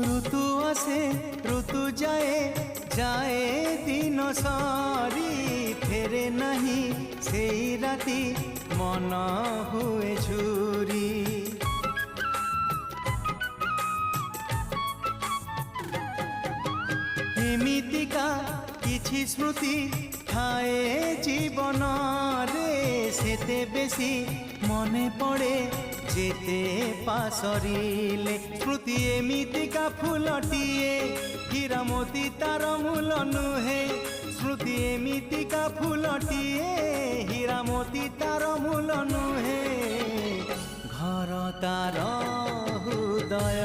ऋतु आसे ऋतु जाए जाए दिन सारी फेरे नहीं से राति मन हुए झुरी। एमितिका किछि स्मृति थाए जीवन रे सेते बेसी मने पड़े जेते पासरिले। स्मृति एमितिका फूलटिए हीरा मोती तार मूल नुहे। स्मृति एमितिका फूलटिए हीरा मोती तार मूल नुहे। घर तार हृदय